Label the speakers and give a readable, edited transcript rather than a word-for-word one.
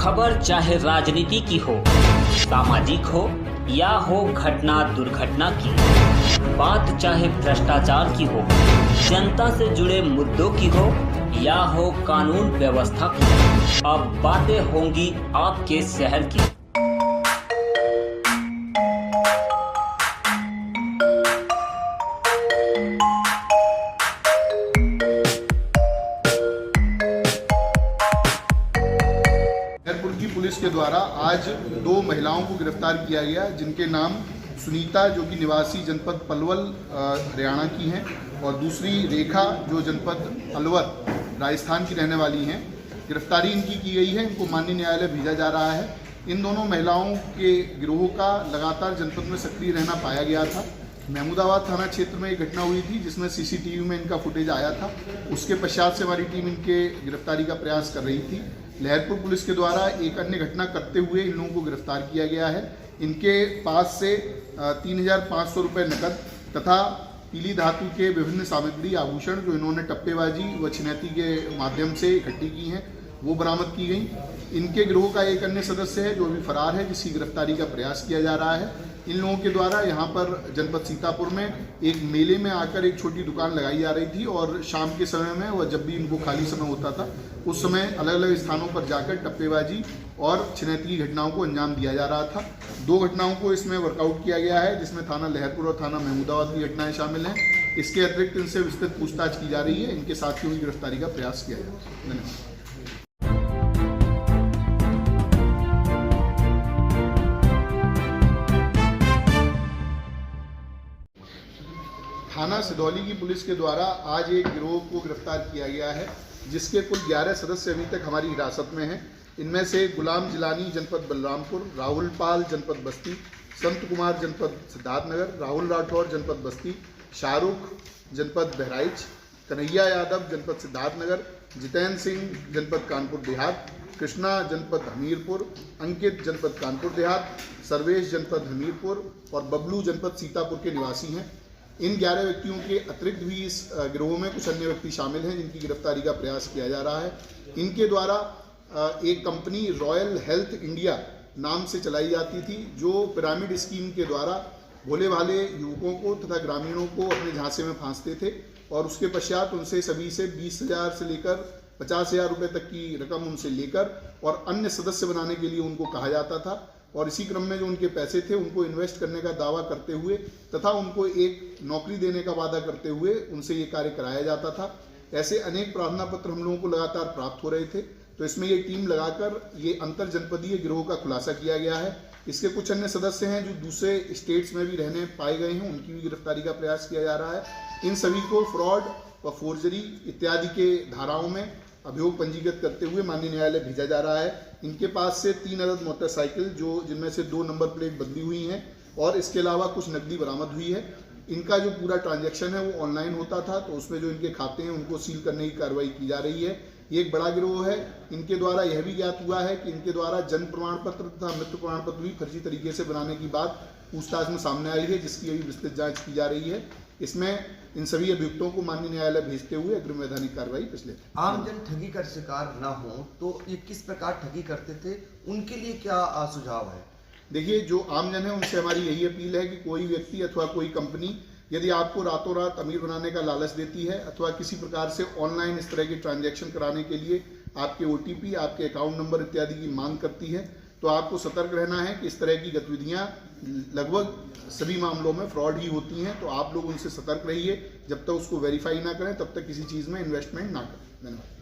Speaker 1: खबर चाहे राजनीति की हो, सामाजिक हो या हो घटना दुर्घटना की, बात चाहे भ्रष्टाचार की हो, जनता से जुड़े मुद्दों की हो या हो कानून व्यवस्था की, अब बातें होंगी आपके शहर की।
Speaker 2: लहरपुर की पुलिस के द्वारा आज 2 महिलाओं को गिरफ्तार किया गया, जिनके नाम सुनीता जो कि निवासी जनपद पलवल हरियाणा की हैं और दूसरी रेखा जो जनपद अलवर राजस्थान की रहने वाली हैं। गिरफ्तारी इनकी की गई है, इनको माननीय न्यायालय भेजा जा रहा है। इन दोनों महिलाओं के गिरोह का लगातार जनपद में सक्रिय रहना पाया गया था। महमूदाबाद थाना क्षेत्र में एक घटना हुई थी जिसमें सीसीटीवी में इनका फुटेज आया था। उसके पश्चात से हमारी टीम इनके गिरफ्तारी का प्रयास कर रही थी। लहरपुर पुलिस के द्वारा एक अन्य घटना करते हुए इन लोगों को गिरफ्तार किया गया है। इनके पास से 3,500 रुपये नकद तथा पीली धातु के विभिन्न सामग्री आभूषण जो इन्होंने टप्पेबाजी व छिनैती के माध्यम से इकट्ठी की हैं वो बरामद की गई। इनके गिरोह का एक अन्य सदस्य है जो अभी फरार है, जिसकी गिरफ्तारी का प्रयास किया जा रहा है। इन लोगों के द्वारा यहाँ पर जनपद सीतापुर में एक मेले में आकर एक छोटी दुकान लगाई जा रही थी और शाम के समय में वह जब भी इनको खाली समय होता था उस समय अलग अलग स्थानों पर जाकर टप्पेबाजी और छिनैती की घटनाओं को अंजाम दिया जा रहा था। 2 घटनाओं को इसमें वर्कआउट किया गया है, जिसमें थाना लहरपुर और थाना महमूदाबाद की घटनाएं शामिल हैं। इसके अतिरिक्त इनसे विस्तृत पूछताछ की जा रही है। इनके साथियों की गिरफ्तारी का प्रयास किया जा रहा है। धन्यवाद। थाना सिधौली की पुलिस के द्वारा आज एक गिरोह को गिरफ्तार किया गया है, जिसके कुल 11 सदस्य अभी तक हमारी हिरासत में हैं। इनमें से गुलाम जिलानी जनपद बलरामपुर, राहुल पाल जनपद बस्ती, संत कुमार जनपद सिद्धार्थनगर, राहुल राठौर जनपद बस्ती, शाहरुख जनपद बहराइच, कन्हैया यादव जनपद सिद्धार्थनगर, जितेंद्र सिंह जनपद कानपुर देहात, कृष्णा जनपद हमीरपुर, अंकित जनपद कानपुर देहात, सर्वेश जनपद हमीरपुर और बबलू जनपद सीतापुर के निवासी हैं। इन 11 व्यक्तियों के अतिरिक्त भी इस गिरोह में कुछ अन्य व्यक्ति शामिल हैं, जिनकी गिरफ्तारी का प्रयास किया जा रहा है। इनके द्वारा एक कंपनी रॉयल हेल्थ इंडिया नाम से चलाई जाती थी, जो पिरामिड स्कीम के द्वारा भोले भाले युवकों को तथा ग्रामीणों को अपने झांसे में फांसते थे और उसके पश्चात उनसे सभी से 20,000 से लेकर 50,000 रुपये तक की रकम उनसे लेकर और अन्य सदस्य बनाने के लिए उनको कहा जाता था और इसी क्रम में जो उनके पैसे थे उनको इन्वेस्ट करने का दावा करते हुए तथा उनको एक नौकरी देने का वादा करते हुए उनसे ये कार्य कराया जाता था। ऐसे अनेक प्रार्थना पत्र हम लोगों को लगातार प्राप्त हो रहे थे, तो इसमें ये टीम लगाकर ये अंतर जनपदीय गिरोह का खुलासा किया गया है। इसके कुछ अन्य सदस्य हैं जो दूसरे स्टेट्स में भी रहने पाए गए हैं, उनकी भी गिरफ्तारी का प्रयास किया जा रहा है। इन सभी को फ्रॉड व फोर्जरी इत्यादि के धाराओं में अभियोग पंजीकृत करते हुए माननीय न्यायालय भेजा जा रहा है। इनके पास से 3 अदद मोटरसाइकिल जिनमें से 2 नंबर प्लेट बदली हुई हैं और इसके अलावा कुछ नकदी बरामद हुई है। इनका जो पूरा ट्रांजैक्शन है वो ऑनलाइन होता था, तो उसमें जो इनके खाते हैं उनको सील करने की कार्रवाई की जा रही है। ये एक बड़ा गिरोह है। इनके द्वारा यह भी ज्ञात हुआ है कि इनके द्वारा जन्म प्रमाण पत्र तथा मृत्यु प्रमाण पत्र भी फर्जी तरीके से बनाने की बात पूछताछ में सामने आई है, जिसकी अभी विस्तृत जाँच की जा रही है। इसमें इन सभी अभियुक्तों को माननीय न्यायालय भेजते हुए अग्रिम वैधानिक कार्रवाई पिछले
Speaker 3: आमजन ठगी का शिकार न हो तो ये किस प्रकार ठगी करते थे, उनके लिए क्या सुझाव है?
Speaker 2: देखिए, जो आमजन है उनसे हमारी यही अपील है कि कोई व्यक्ति अथवा कोई कंपनी यदि आपको रातों रात अमीर बनाने का लालच देती है अथवा किसी प्रकार से ऑनलाइन इस तरह के ट्रांजैक्शन कराने के लिए आपके OTP, आपके अकाउंट नंबर इत्यादि की मांग करती है, तो आपको सतर्क रहना है कि इस तरह की गतिविधियां लगभग सभी मामलों में फ्रॉड ही होती हैं। तो आप लोग उनसे सतर्क रहिए, जब तक उसको वेरीफाई ना करें तब तक किसी चीज़ में इन्वेस्टमेंट ना करें। धन्यवाद।